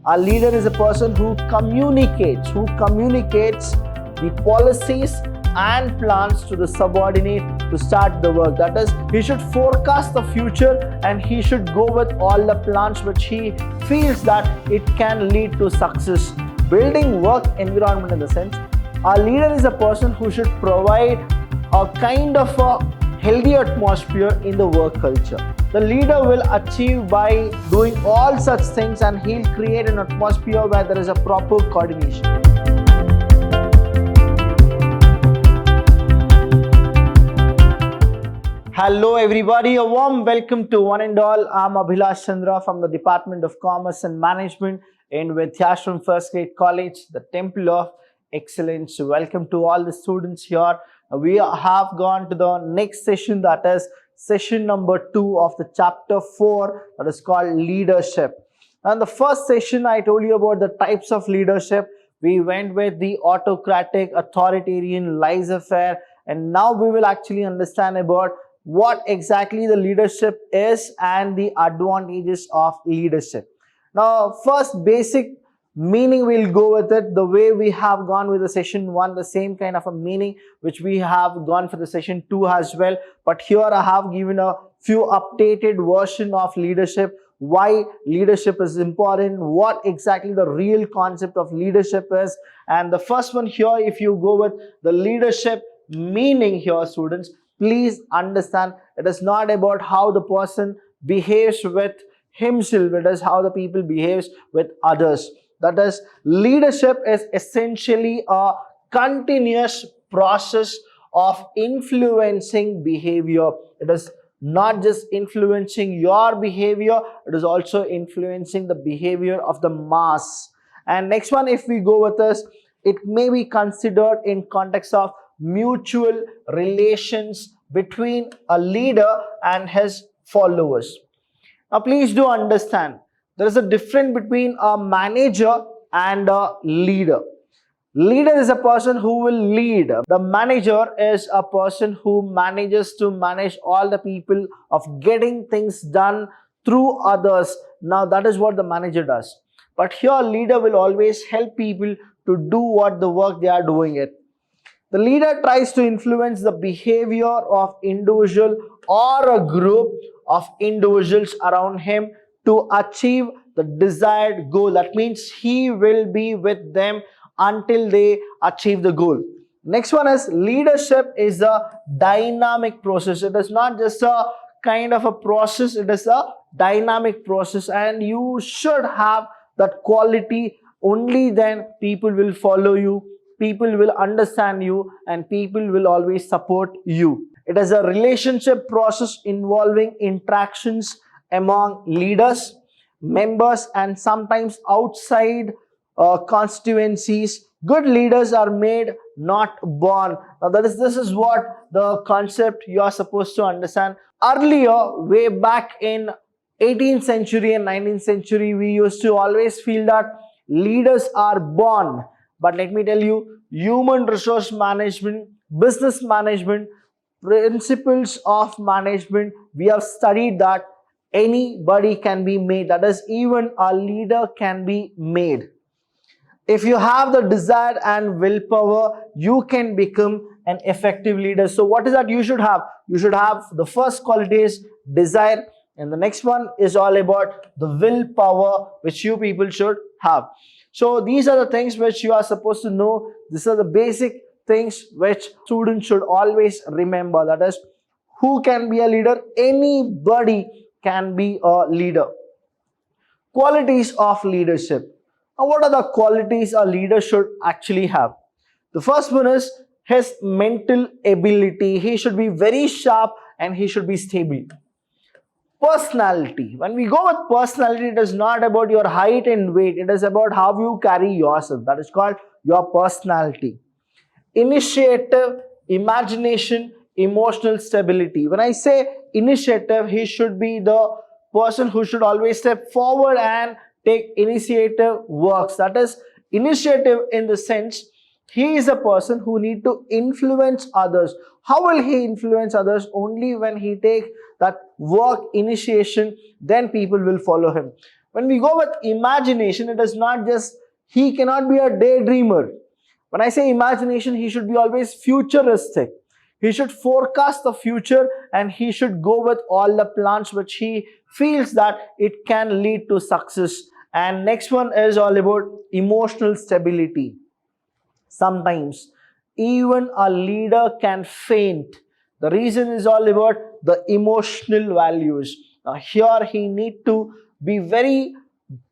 A leader is a person who communicates the policies and plans to the subordinate to start the work. That is, he should forecast the future and he should go with all the plans which he feels that it can lead to success. Building work environment in the sense, a leader is a person who should provide a kind of a healthy atmosphere in the work culture. The leader will achieve by doing all such things, and he'll create an atmosphere where there is a proper coordination. Hello everybody, a warm welcome to one and all. I'm Abhilash Chandra from the Department of Commerce and Management in Vidyashram First Grade College, the Temple of Excellence. Welcome to all the students here. We have gone to the next session, that is session number 2 of the chapter 4, that is called leadership. And the first session I told you about the types of leadership. We went with the autocratic, authoritarian, laissez-faire, and now we will actually understand about what exactly the leadership is and the advantages of leadership. Now, first basic meaning, we'll go with it the way we have gone with the session 1, the same kind of a meaning which we have gone for the session 2 as well. But here I have given a few updated version of leadership, why leadership is important, what exactly the real concept of leadership is. And the first one here, if you go with the leadership meaning here, students, please understand it is not about how the person behaves with himself, it is how the people behaves with others. That is, leadership is essentially a continuous process of influencing behavior. It is not just influencing your behavior, it is also influencing the behavior of the mass. And next one, if we go with this, it may be considered in context of mutual relations between a leader and his followers. Now, please do understand, there is a difference between a manager and a leader. Leader is a person who will lead. The manager is a person who manages to manage all the people of getting things done through others. Now, that is what the manager does. But here, leader will always help people to do what the work they are doing it. The leader tries to influence the behavior of individual or a group of individuals around him to achieve the desired goal. That means he will be with them until they achieve the goal. Next one is leadership is a dynamic process. It is not just a kind of a process, it is a dynamic process, and you should have that quality. Only then people will follow you, people will understand you, and people will always support you. It is a relationship process involving interactions among leaders, members, and sometimes outside constituencies. Good leaders are made, not born. Now, this is what the concept you are supposed to understand. Earlier, way back in 18th century and 19th century, we used to always feel that leaders are born. But let me tell you, human resource management, business management, principles of management, we have studied that anybody can be made. That is, even a leader can be made. If you have the desire and willpower, you can become an effective leader. So what is that you should have? You should have the first quality is desire, and the next one is all about the willpower which you people should have. So these are the things which you are supposed to know. These are the basic things which students should always remember. That is, who can be a leader? Anybody can be a leader. Qualities of leadership. Now, what are the qualities a leader should actually have? The first one is his mental ability. He should be very sharp and he should be stable. Personality. When we go with personality, it is not about your height and weight. It is about how you carry yourself. That is called your personality. Initiative, imagination, emotional stability. When I say initiative, he should be the person who should always step forward and take initiative works. That is, initiative in the sense he is a person who need to influence others. How will he influence others? Only when he takes that work initiation, then people will follow him. When we go with imagination, it is not just, he cannot be a daydreamer. When I say imagination, he should be always futuristic. He should forecast the future and he should go with all the plans which he feels that it can lead to success. And next one is all about emotional stability. Sometimes even a leader can faint. The reason is all about the emotional values. Now here he need to be very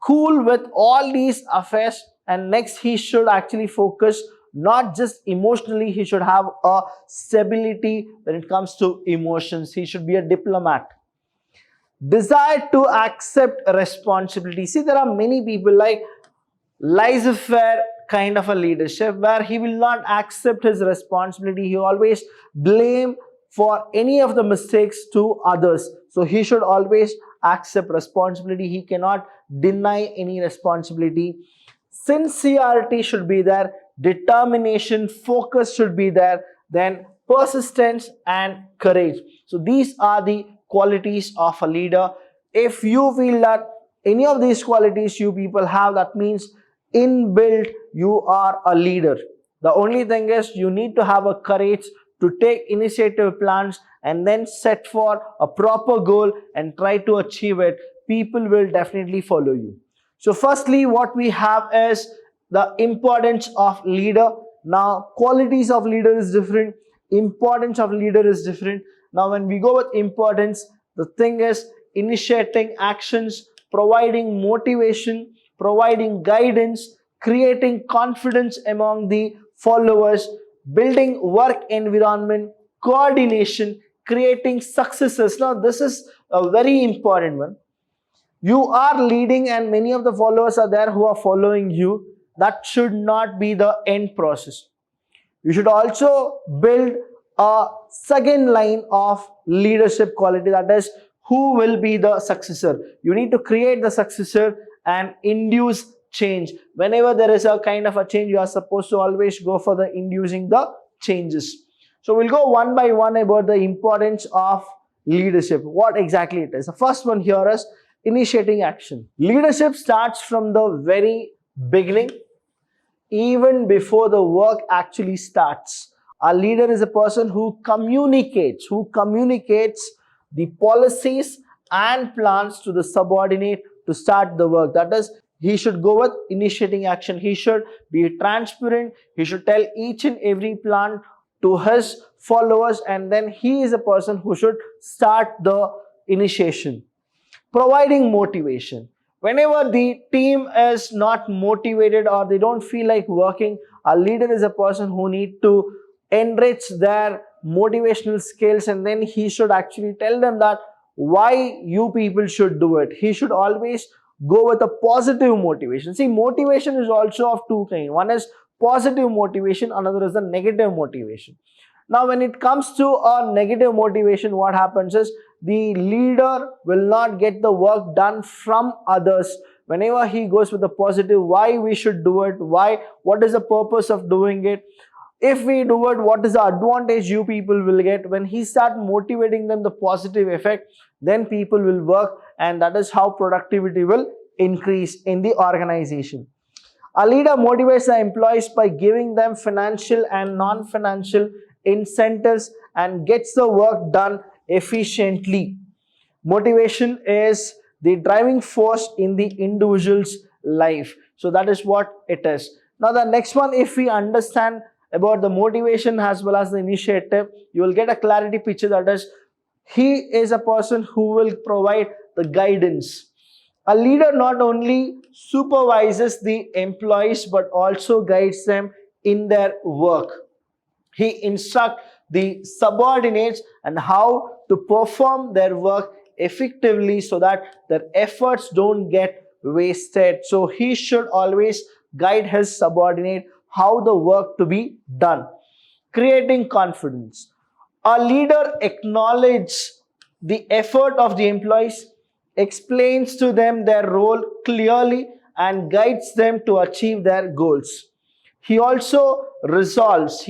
cool with all these affairs, and next he should actually focus not just emotionally, he should have a stability when it comes to emotions. He should be a diplomat. Desire to accept responsibility. See, there are many people like laissez-faire kind of a leadership where he will not accept his responsibility. He always blame for any of the mistakes to others. So he should always accept responsibility. He cannot deny any responsibility. Sincerity should be there. Determination, focus should be there. Then persistence and courage. So these are the qualities of a leader. If you feel that any of these qualities you people have, that means inbuilt you are a leader. The only thing is you need to have a courage to take initiative plans and then set for a proper goal and try to achieve it. People will definitely follow you. So firstly, what we have is the importance of leader. Now qualities of leader is different, importance of leader is different. Now when we go with importance, the thing is initiating actions, providing motivation, providing guidance, creating confidence among the followers, building work environment, coordination, creating successes. Now this is a very important one. You are leading and many of the followers are there who are following you. That should not be the end process. You should also build a second line of leadership quality, that is, who will be the successor. You need to create the successor and induce change. Whenever there is a kind of a change, you are supposed to always go for the inducing the changes. So we'll go one by one about the importance of leadership, what exactly it is. The first one here is initiating action. Leadership starts from the very beginning, even before the work actually starts. A leader is a person who communicates the policies and plans to the subordinate to start the work. That is, he should go with initiating action. He should be transparent. He should tell each and every plan to his followers, and then he is a person who should start the initiation. Providing motivation. Whenever the team is not motivated or they don't feel like working, a leader is a person who need to enrich their motivational skills, and then he should actually tell them that why you people should do it. He should always go with a positive motivation. See, motivation is also of two kinds. One is positive motivation, another is the negative motivation. Now when it comes to a negative motivation, what happens is the leader will not get the work done from others. Whenever he goes with the positive, why we should do it, what is the purpose of doing it, if we do it, what is the advantage you people will get. When he start motivating them, the positive effect, then people will work, and that is how productivity will increase in the organization. A leader motivates the employees by giving them financial and non-financial incentives and gets the work done efficiently. Motivation is the driving force in the individual's life. So that is what it is. Now the next one, if we understand about the motivation as well as the initiative, you will get a clarity picture, that is, he is a person who will provide the guidance. A leader not only supervises the employees but also guides them in their work. He instructs the subordinates and how to perform their work effectively so that their efforts don't get wasted. So he should always guide his subordinate how the work to be done. Creating confidence. A leader acknowledges the effort of the employees, explains to them their role clearly, and guides them to achieve their goals. He also resolves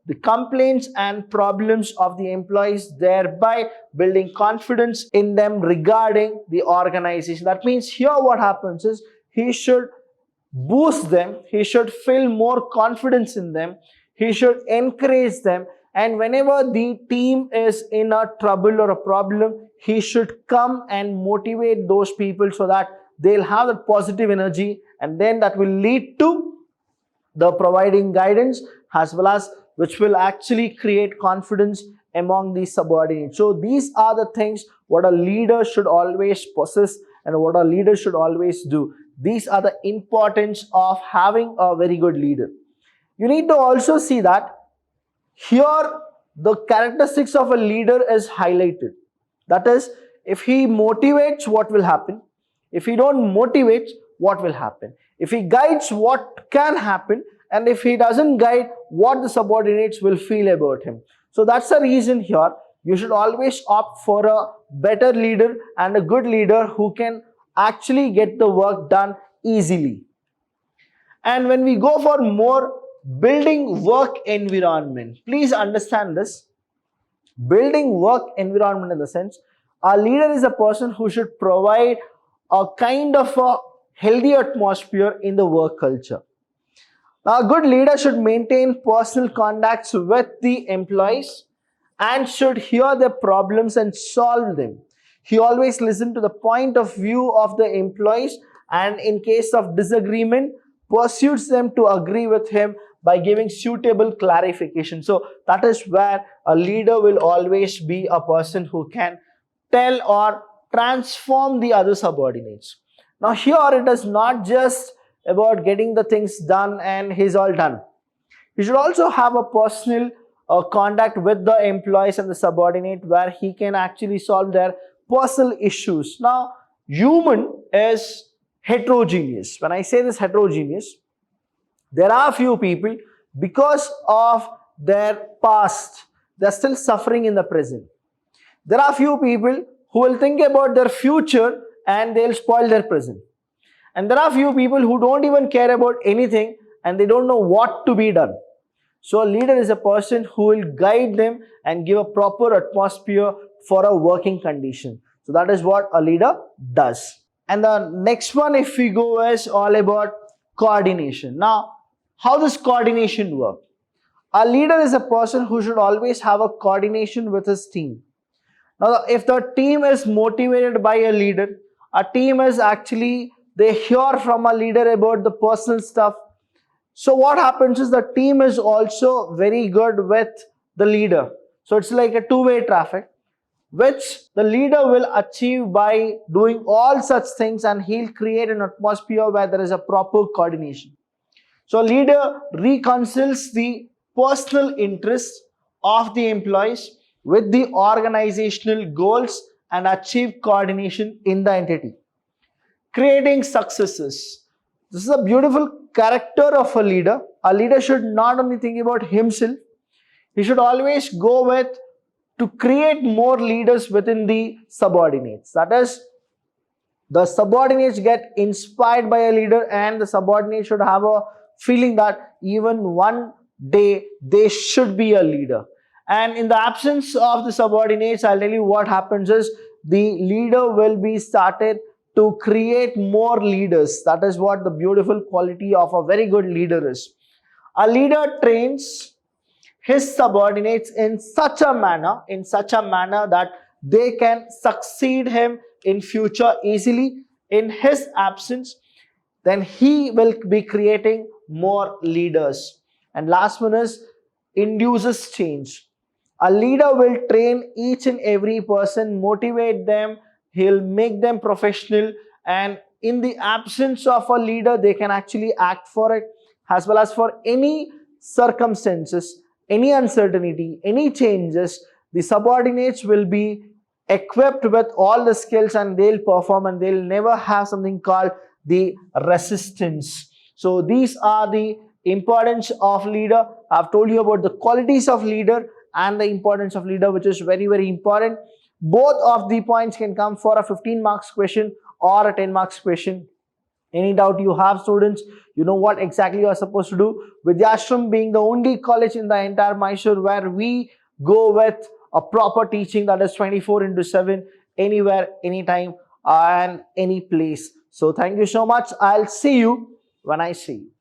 the complaints and problems of the employees, thereby building confidence in them regarding the organization. That means here what happens is he should boost them, he should feel more confidence in them, he should encourage them, and whenever the team is in a trouble or a problem, he should come and motivate those people so that they'll have that positive energy, and then that will lead to the providing guidance as well as which will actually create confidence among the subordinates. So these are the things what a leader should always possess and what a leader should always do. These are the importance of having a very good leader. You need to also see that here the characteristics of a leader is highlighted. That is, if he motivates, what will happen? If he don't motivate, what will happen? If he guides, what can happen? And if he doesn't guide, what the subordinates will feel about him. So that's the reason here you should always opt for a better leader and a good leader who can actually get the work done easily. And when we go for more building work environment, please understand this. Building work environment in the sense, a leader is a person who should provide a kind of a healthy atmosphere in the work culture. Now, a good leader should maintain personal contacts with the employees and should hear their problems and solve them. He always listens to the point of view of the employees, and in case of disagreement, pursues them to agree with him by giving suitable clarification. So that is where a leader will always be a person who can tell or transform the other subordinates. Now here it is not just about getting the things done and he's all done. He should also have a personal contact with the employees and the subordinate where he can actually solve their personal issues. Now, human is heterogeneous. When I say this heterogeneous, there are few people because of their past, they're still suffering in the present. There are few people who will think about their future and they'll spoil their present. And there are few people who don't even care about anything and they don't know what to be done. So a leader is a person who will guide them and give a proper atmosphere for a working condition. So that is what a leader does. And the next one, if we go, is all about coordination. Now, how does coordination work? A leader is a person who should always have a coordination with his team. Now, if the team is motivated by a leader, a team is actually, they hear from a leader about the personal stuff. So what happens is the team is also very good with the leader. So it's like a two-way traffic, which the leader will achieve by doing all such things, and he'll create an atmosphere where there is a proper coordination. So a leader reconciles the personal interests of the employees with the organizational goals and achieve coordination in the entity. Creating successes. This is a beautiful character of a leader. A leader should not only think about himself, he should always go with to create more leaders within the subordinates. That is, the subordinates get inspired by a leader and the subordinates should have a feeling that even one day they should be a leader. And in the absence of the subordinates, I'll tell you what happens is the leader will be started to create more leaders. That is what the beautiful quality of a very good leader is. A leader trains his subordinates in such a manner that they can succeed him in future easily. In his absence, then he will be creating more leaders. And last one is induces change. A leader will train each and every person, motivate them, he'll make them professional, and in the absence of a leader, they can actually act for it, as well as for any circumstances, any uncertainty, any changes, the subordinates will be equipped with all the skills and they'll perform, and they'll never have something called the resistance. So these are the importance of leader. I've told you about the qualities of leader and the importance of leader, which is very, very important. Both of the points can come for a 15 marks question or a 10 marks question. Any doubt you have, students, you know what exactly you are supposed to do. Vidyashram being the only college in the entire Mysore where we go with a proper teaching, that is 24 into 7, anywhere, anytime, and any place. So thank you so much. I'll see you when I see you.